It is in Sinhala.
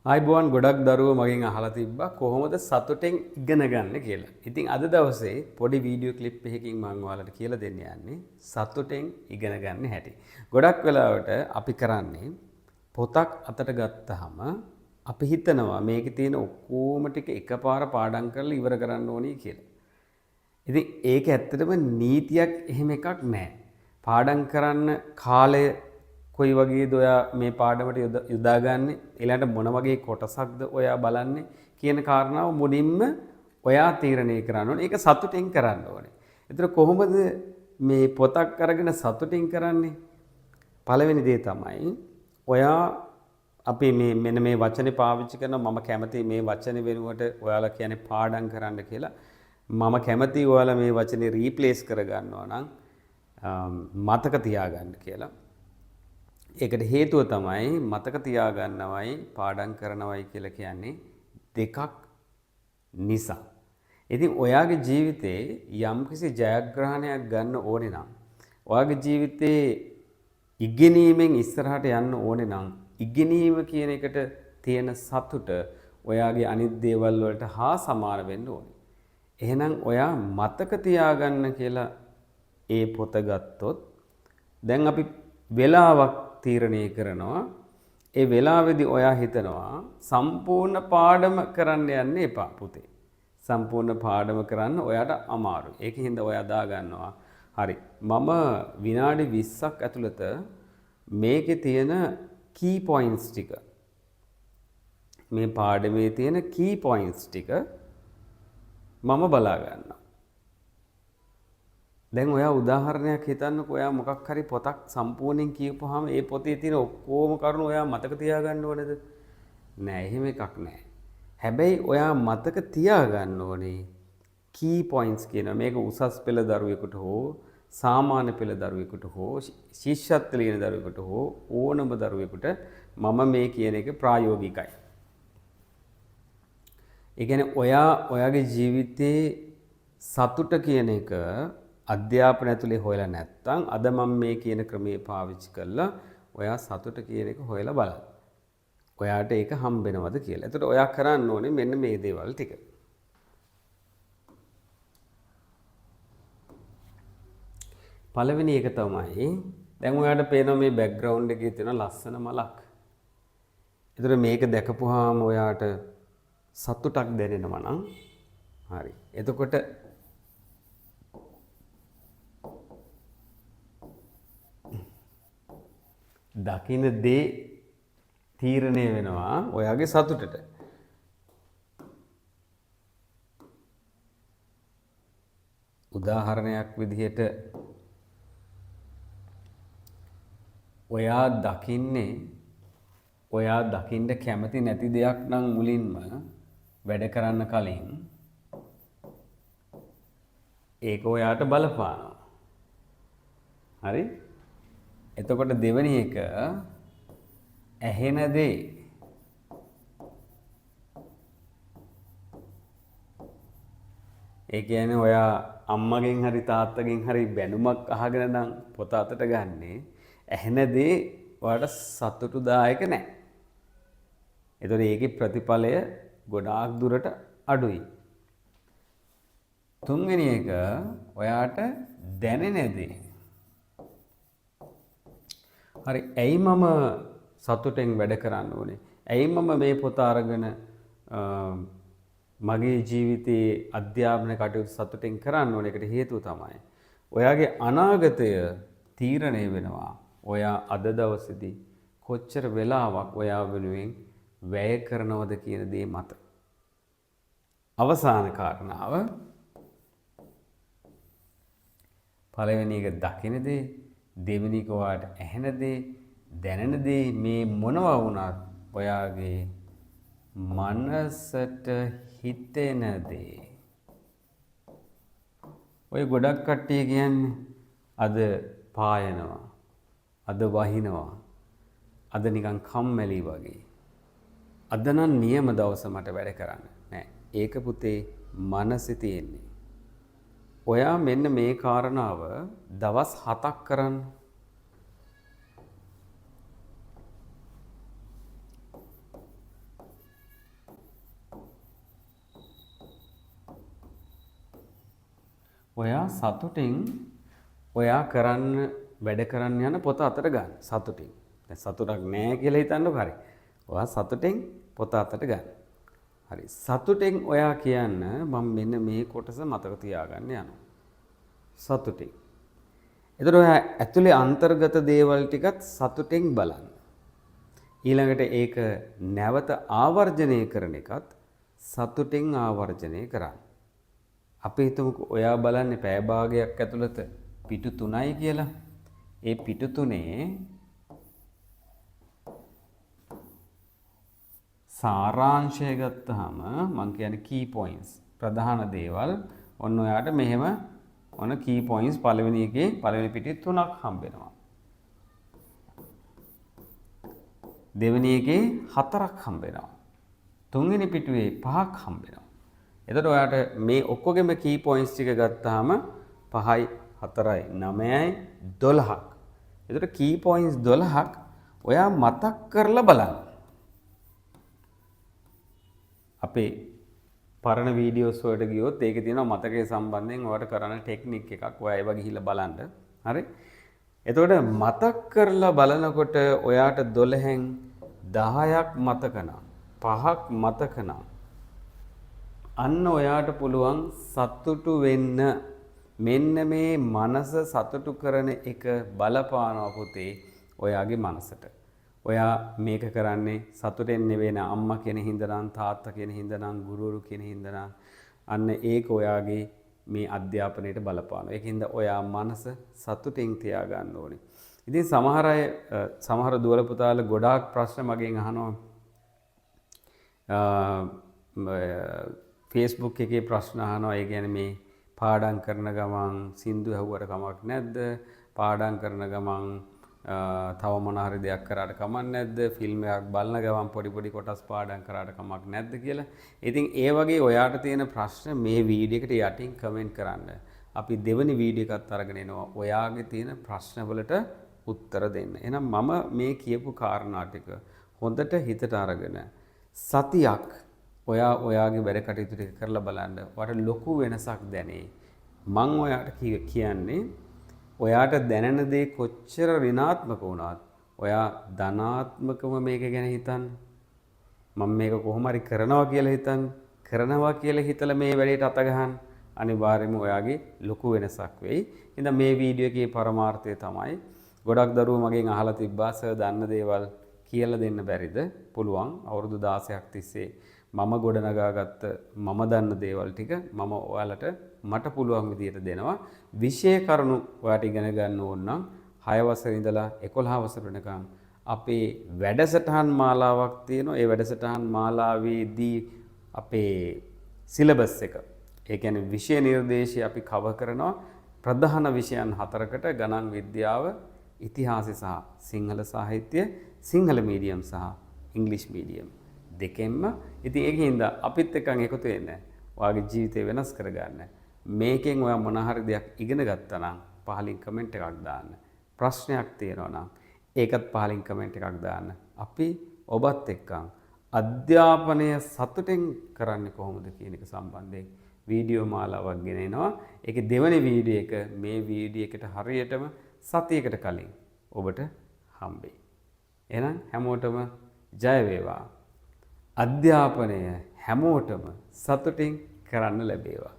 ආයිබෝන් ගොඩක් දරුවෝ මගෙන් අහලා තිබ්බා කොහොමද සතුටෙන් ඉගෙන ගන්න කියලා. ඉතින් අද දවසේ පොඩි වීඩියෝ ක්ලිප් එකකින් මම ඔයාලට කියලා දෙන්න යන්නේ සතුටෙන් ඉගෙන ගන්න හැටි. ගොඩක් වෙලාවට අපි කරන්නේ පොතක් අතට ගත්තාම අපි හිතනවා මේකේ තියෙන ඔක්කොම ටික එකපාර පාඩම් කරලා ඉවර කරන්න ඕනේ කියලා. ඉතින් ඒක ඇත්තටම නීතියක් එහෙම එකක් නැහැ. පාඩම් කරන්න කාලය කොයි වගේද ඔයා මේ පාඩමට යොදාගන්නේ ඊළඟට මොන වගේ කොටසක්ද ඔයා බලන්නේ කියන කාරණාව මුලින්ම ඔයා තීරණය කරන්න ඕනේ. ඒක සතුටින් කරන්න ඕනේ. ඒතර කොහොමද මේ පොතක් අරගෙන සතුටින් කරන්නේ? පළවෙනි දේ තමයි ඔයා අපි මෙන්න මේ වචනේ පාවිච්චි කරනවා මම කැමති මේ වචනේ වෙනුවට ඔයාලා කියන්නේ පාඩම් කරන්න කියලා. මම කැමති ඔයාලා මේ වචනේ රීප්ලේස් කරගන්නවා නම් මතක තියාගන්න කියලා. ඒකට හේතුව තමයි මතක තියාගන්නවයි පාඩම් කරනවයි කියලා කියන්නේ දෙකක් නිසා. ඉතින් ඔයාගේ ජීවිතේ යම්කිසි ජයග්‍රහණයක් ගන්න ඕනේ නම් ඔයාගේ ජීවිතේ ඉගෙනීමෙන් ඉස්සරහට යන්න ඕනේ නම් ඉගෙනීම කියන එකට තියෙන සතුට ඔයාගේ අනිත් දේවල් වලට හා සමාන වෙන්න ඕනේ. එහෙනම් ඔයා මතක තියාගන්න කියලා ඒ පොත ගත්තොත් දැන් අපි වෙලාවක් තීරණය කරනවා. ඒ වෙලාවේදී ඔයා හිතනවා සම්පූර්ණ පාඩම කරන්න යන්න එපා පුතේ. සම්පූර්ණ පාඩම කරන්න ඔයාට අමාරුයි. ඒකින්ද ඔයා දා ගන්නවා. හරි. මම විනාඩි 20ක් ඇතුළත මේකේ තියෙන key points ටික මේ පාඩමේ තියෙන key points ටික මම බලා ගන්නවා. දැන් ඔයා උදාහරණයක් හිතන්නකෝ ඔයා මොකක් හරි පොතක් සම්පූර්ණයෙන් කියවපුවාම ඒ පොතේ තියෙන ඔක්කොම කරුණු ඔයා මතක තියාගන්න ඕනේද? නෑ එහෙම එකක් නෑ. හැබැයි ඔයා මතක තියාගන්න ඕනේ key points කියන මේක උසස් පෙළ දරුවෙකුට හෝ සාමාන්‍ය පෙළ දරුවෙකුට හෝ ශිෂ්‍යත්ව ලියන දරුවෙකුට හෝ ඕනම දරුවෙකුට මම මේ කියන එක ප්‍රායෝගිකයි. ඒ කියන්නේ ඔයාගේ ජීවිතේ සතුට කියන එක අධ්‍යාපනය ඇතුලේ හොයලා නැත්නම් අද මම මේ කියන ක්‍රමයේ පාවිච්චි කරලා ඔයා සතුට කියන එක හොයලා බලන්න. ඔයාට ඒක හම්බෙනවද කියලා. එතකොට ඔයා කරන්න ඕනේ මෙන්න මේ දේවල් ටික. පළවෙනි එක තමයි දැන් ඔයාට පේනවා මේ බෑග්ග්‍රවුන්ඩ් එකේ තියෙන ලස්සන මලක්. එතකොට මේක දැකපුවාම ඔයාට සතුටක් දැනෙනවා නම් හරි. එතකොට දකින්න දේ තීරණය වෙනවා ඔයාගේ සතුටට. උදාහරණයක් විදිහට ඔයා දකින්න කැමති නැති දෙයක් නම් මුලින්ම වැඩ කරන්න කලින් ඒක ඔයාට බලපානවා. හරි? එතකොට දෙවෙනි එක ඇහෙන දේ. ඒ කියන්නේ ඔයා අම්මගෙන් හරි තාත්තගෙන් හරි බැනුමක් අහගෙන නම් පොත අතට ගන්නෙ ඇහෙන දේ ඔයාට සතුටුදායක නැහැ. ඒතකොට ඒකේ ප්‍රතිඵලය ගොඩාක් දුරට අඩුයි. තුන්වෙනි එක ඔයාට දැනෙන දේ. හරි ඇයි මම සතුටෙන් වැඩ කරන්න ඕනේ? ඇයි මම මේ පොත අරගෙන මගේ ජීවිතයේ අධ්‍යාපන කටයුතු සතුටෙන් කරන්න ඕනේ? ඒකට හේතුව තමයි ඔයාගේ අනාගතය තීරණය වෙනවා. ඔයා අද දවසේදී කොච්චර වෙලාවක් ඔයා වෙනුවෙන් වැය කරනවද කියන දේ මත. අවසාන කාරණාව පළවෙනි එක දකින දේ, දෙවෙනි එක ඔයාට ඇහෙන දේ, දැනෙන දේ මේ මොනවා වුණත් ඔයාගේ මනසට හිතෙන දේ. ඔය ගොඩක් කට්ටිය කියන්නේ අද පායනවා, අද වහිනවා, අද නිකන් කම්මැලි වගේ. අද නම් නියම දවස මට වැඩ කරන්න. නෑ. ඒක පුතේ මනසේ තියෙන්නේ. ඔයා මෙන්න මේ කාරණාව දවස් 7ක් කරන්න. ඔයා සතුටින් ඔයා කරන්න වැඩ කරන්න යන පොත අතට ගන්න. සතුටින්. දැන් සතුටක් නැහැ කියලා හිතන්නකො හරි. ඔයා සතුටින් පොත අතට ගන්න. හරි. සතුටින් ඔයා කියන්න මම මෙන්න මේ කොටස මතක තියාගන්න යනවා. සතුටින්. එතකොට ඔයා ඇතුලේ අන්තර්ගත දේවල් ටිකත් සතුටින් බලන්න. ඊළඟට ඒක නැවත ආවර්ජනය කරන එකත් සතුටින් ආවර්ජනය කරන්න. අපි හිතමුකෝ ඔයා බලන්නේ පැය භාගයක් ඇතුළත පිටු 3යි කියලා. ඒ පිටු 3 සාරාංශය ගත්තාම මම කියන්නේ key points ප්‍රධාන දේවල් ඔන්න ඔයාට මෙහෙම ඔන්න key points පළවෙනි එකේ පළවෙනි පිටේ 3ක් හම්බ වෙනවා. දෙවෙනි එකේ 4ක් හම්බ වෙනවා. තුන්වෙනි පිටුවේ 5ක් හම්බ වෙනවා. එතකොට ඔයාට මේ ඔක්කොගෙම key points ටික ගත්තාම 5යි 4යි 9යි 12ක්. එතකොට key points 12ක් ඔයා මතක් කරලා බලන්න. අපේ පරණ වීඩියෝස් වලට ගියොත් ඒකේ තියෙනවා මතකයේ සම්බන්ධයෙන් ඔයාලට කරන්න ටෙක්නික් එකක්. ඔයා ඒව ගිහිල්ලා බලන්න. හරි? එතකොට මතක් කරලා බලනකොට ඔයාට 12න් 10ක් මතක නම් 5ක් මතක නම් අන්න ඔයාට පුළුවන් සතුටු වෙන්න. මෙන්න මේ මනස සතුටු කරන එක බලපානවා පුතේ ඔයාගේ මනසට. ඔයා මේක කරන්නේ සතුටෙන් නෙවෙයි අම්මා කියන හින්දා තාත්තා කියන හින්දා ගුරුවරු කියන හින්දා අන්න ඒක ඔයාගේ මේ අධ්‍යාපනයට බලපානවා. ඒකින්ද ඔයා මනස සතුටින් තියාගන්න ඕනේ. ඉතින් සමහර අය සමහර දුවල පුතාලා ගොඩාක් ප්‍රශ්න මගෙන් අහනවා. Facebook එකේ ප්‍රශ්න අහනවා. ඒ කියන්නේ මේ පාඩම් කරන ගමන් සින්දු ඇහුවට කමක් නැද්ද? පාඩම් කරන ගමන් තව මොන හරි දෙයක් කරාට කමක් නැද්ද? ෆිල්ම් එකක් බලන ගමන් පොඩි පොඩි කොටස් පාඩම් කරාට කමක් නැද්ද කියලා. ඉතින් ඒ වගේ ඔයාට තියෙන ප්‍රශ්න මේ වීඩියෝ එකට යටින් කමෙන්ට් කරන්න. අපි දෙවෙනි වීඩියෝ එකත් අරගෙන එනවා. ඔයාගේ තියෙන ප්‍රශ්න වලට උත්තර දෙන්න. එහෙනම් මම මේ කියපු කාරණා ටික හොඳට හිතට අරගෙන සතියක් ඔයාගේ වැඩ කටයුතු ටික කරලා බලන්න. ඔයාට ලොකු වෙනසක් දැනේ. මං ඔයාට කියන්නේ ඔයාට දැනෙන දේ කොච්චර ඍණාත්මක වුණත් ඔයා ධනාත්මකව මේක ගැන හිතන්න. මම මේක කොහොම හරි කරනවා කියලා හිතන්න. කරනවා කියලා හිතලා මේ වැඩේට අත ගහන්න. අනිවාර්යයෙන්ම ඔයාගේ ලොකු වෙනසක් වෙයි. ඉතින් මේ වීඩියෝ එකේ පරමාර්ථය තමයි ගොඩක් දරුවෝ මගෙන් අහලා තිබ්බා සර් දන්න දේවල් කියලා දෙන්න බැරිද? පුළුවන්. අවුරුදු 16ක් තිස්සේ මම ගොඩනගාගත්ත මම දන්න දේවල් ටික මම ඔයාලට මට පුළුවන් විදියට දෙනවා. විෂය කරුණු ඔයාට ඉගෙන ගන්න ඕන නම් 6 වසරේ ඉඳලා 11 වසර වෙනකම් අපේ වැඩසටහන් මාලාවක් තියෙනවා. ඒ වැඩසටහන් මාලාවේදී අපේ සිලබස් එක. ඒ කියන්නේ විෂය නිර්දේශය අපි කවර් කරනවා. ප්‍රධාන විෂයන් 4කට ගණන් විද්‍යාව, ඉතිහාසය සහ සිංහල සාහිත්‍ය, සිංහල මීඩියම් සහ ඉංග්‍රීසි මීඩියම් දෙකෙන්ම. ඉතින් ඒකින්ද අපිත් එක්කන් එකතු වෙන්න. ඔයාගේ ජීවිතය වෙනස් කරගන්න. මේකෙන් ඔයා මොන හරි දෙයක් ඉගෙන ගත්තා නම් පහලින් කමෙන්ට් එකක් දාන්න. ප්‍රශ්නයක් තියෙනවා නම් ඒකත් පහලින් කමෙන්ට් එකක් දාන්න. අපි ඔබත් එක්කන් අධ්‍යාපනය සතුටින් කරන්නේ කොහොමද කියන එක සම්බන්ධයෙන් වීඩියෝ මාලාවක් ගෙනෙනවා. ඒකේ දෙවෙනි වීඩියෝ එක මේ වීඩියෝ එකට හරියටම සතියකට කලින් ඔබට හම්බෙයි. එහෙනම් හැමෝටම ජය වේවා. අධ්‍යාපනය හැමෝටම සතුටින් කරන්න ලැබේවා.